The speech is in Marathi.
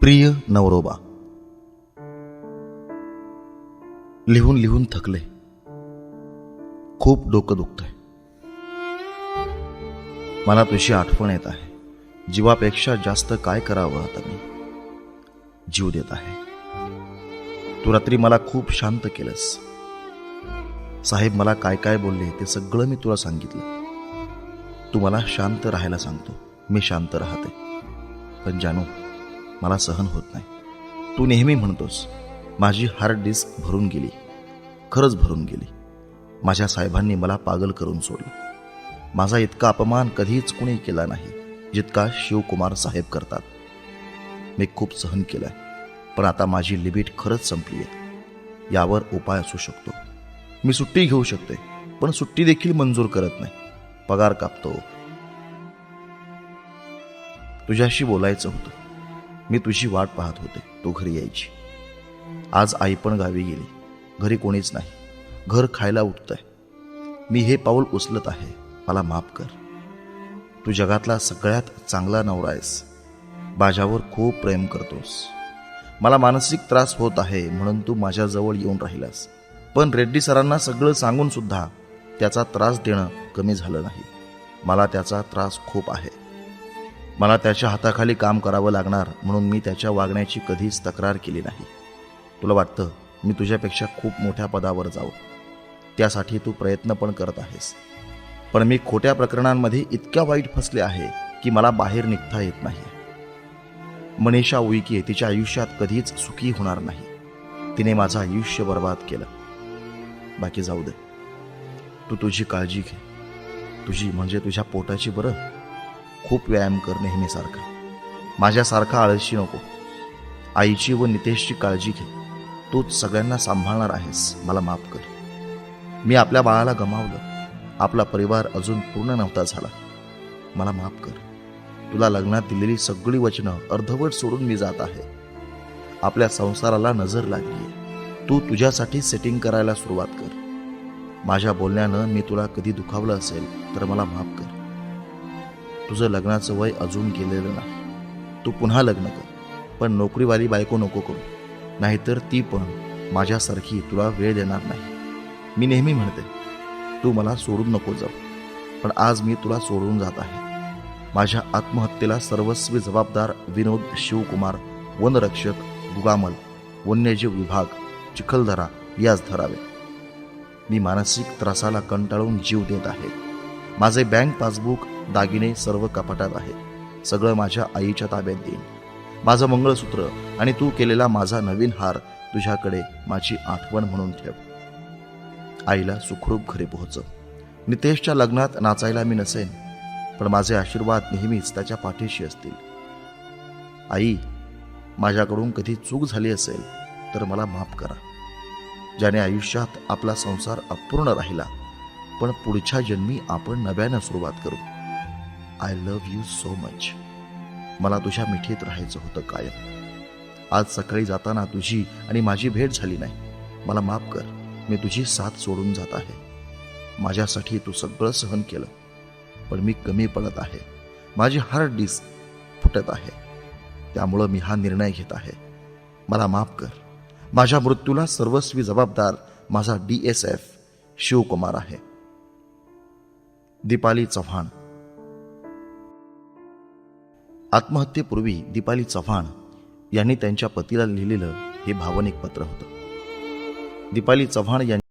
प्रिय नवरोबा. लिहून लिहून थकले, खूप डोकं दुखतंय. मला तुझी आठवण येत आहे. जीवापेक्षा जास्त काय करावं आता मी. जीव देत आहे. तू रात्री मला खूप शांत केलंस. साहेब मला काय काय बोलले ते सगळं मी तुला सांगितलं. तू मला शांत राहायला सांगतो, मी शांत राहते. पण जानू, मला सहन होत नाही. तू नेहमी म्हणतोस माझी हार्ड डिस्क भरून गेली. खरंच भरून गेली. माझ्या साहेबांनी मला पागल करून सोडलं. माझा इतका अपमान कधीच कुणी केला नाही जितका शिवकुमार साहेब करतात. मी खूप सहन केलंय, पण आता माझी लिमिट खरंच संपली आहे. यावर उपाय असू शकतो. मी सुट्टी घेऊ शकते, पण सुट्टी देखील मंजूर करत नाही. पगार कापतो. तुझ्याशी बोलायचं होतं. मी तुझी वाट पाहत होते, तू घरी यायची. आज आई पण गावी गेली. घरी कोणीच नाही. घर खायला उठतंय. मी हे पाऊल उचलत आहे. मला माफ कर. तू जगातला सगळ्यात चांगला नवरा आहेस. माझ्यावर खूप प्रेम करतोस. मला मानसिक त्रास होत आहे म्हणून तू माझ्याजवळ येऊन राहिलास. पण रेड्डी सरांना सगळं सांगून सुद्धा त्याचा त्रास देणं कमी झालं नाही. मला त्याचा त्रास खूप आहे. मला त्याच्या हाताखाली काम करावं लागणार म्हणून मी त्याच्या वागण्याची कधीच तक्रार केली नाही. तुला वाटतं मी तुझ्यापेक्षा खूप मोठ्या पदावर जावं. त्यासाठी तू प्रयत्न पण करत आहेस. पण मी खोट्या प्रकरणांमध्ये इतक्या वाईट फसले आहे की मला बाहेर निघता येत नाही. मनीषा उईके तिच्या आयुष्यात कधीच सुखी होणार नाही. तिने माझं आयुष्य बर्बाद केलं. बाकी जाऊ दे. तू तुझी काळजी घे. तुझी म्हणजे तुझ्या पोटाची. बरं, खूप व्यायाम कर नेहमीसारखा. माझ्यासारखा आळशी नको. आईची व नितेशची काळजी घे. तूच सगळ्यांना सांभाळणार आहेस. मला माफ कर. मी आपल्या बाळाला गमावलं. आपला परिवार अजून पूर्ण नव्हता झाला. मला माफ कर. तुला लग्नात दिलेली सगळी वचनं अर्धवट सोडून मी जात आहे. आपल्या संसाराला नजर लागली. तू तुझ्यासाठी सेटिंग करायला सुरुवात कर. माझ्या बोलण्यानं मी तुला कधी दुखावलं असेल तर मला माफ कर. तुझं लग्नाचं वय अजून गेलेलं नाही. तू पुन्हा लग्न कर, पण नोकरीवाली बायको नको करू. नाहीतर ती पण माझ्यासारखी तुला वेळ देणार नाही. मी नेहमी म्हणते तू मला सोडून नको जाऊ, पण आज मी तुला सोडून जात आहे. माझ्या आत्महत्येला सर्वस्वी जबाबदार विनोद शिवकुमार, वनरक्षक, गुगामल, वन्यजीव विभाग, चिखलदरा यास धरावे. मी मानसिक त्रासाला कंटाळून जीव देत आहे. माझे बँक पासबुक, दागिने सर्व कपाटात आहे. सगळं माझ्या आईच्या ताब्यात देईन. माझं मंगळसूत्र आणि तू केलेला माझा नवीन हार तुझ्याकडे माझी आठवण म्हणून ठेव. आईला सुखरूप घरी पोहोचव. नितेशच्या लग्नात नाचायला मी नसेन, पण माझे आशीर्वाद नेहमीच त्याच्या पाठीशी असतील. आई, माझ्याकडून कधी चूक झाली असेल तर मला माफ करा. ज्याने आयुष्यात आपला संसार अपूर्ण राहिला, पण पुढच्या जन्मी आपण नव्यानं सुरुवात करू. I love you so much. मला तुझ्या मिठीत राहायचं होतं कायम. आज सकाळी जाताना तुझी आणि माझी भेट झाली नाही. मला माफ कर. मी तुझी साथ सोडून जात आहे. माझ्यासाठी तू सगळं सहन केलं, पण मी कमी पडत आहे. माझी हार्ड डिस्क फुटत आहे. त्यामुळं मी हा निर्णय घेत आहे. मला माफ कर. माझ्या मृत्यूला सर्वस्वी जबाबदार माझा DSF शिवकुमार आहे. दीपाली चव्हाण. आत्महत्येपूर्वी दीपाली चव्हाण यांनी त्यांच्या पतीला लिहिलेलं हे भावनिक पत्र होतं. दीपाली चव्हाण यांनी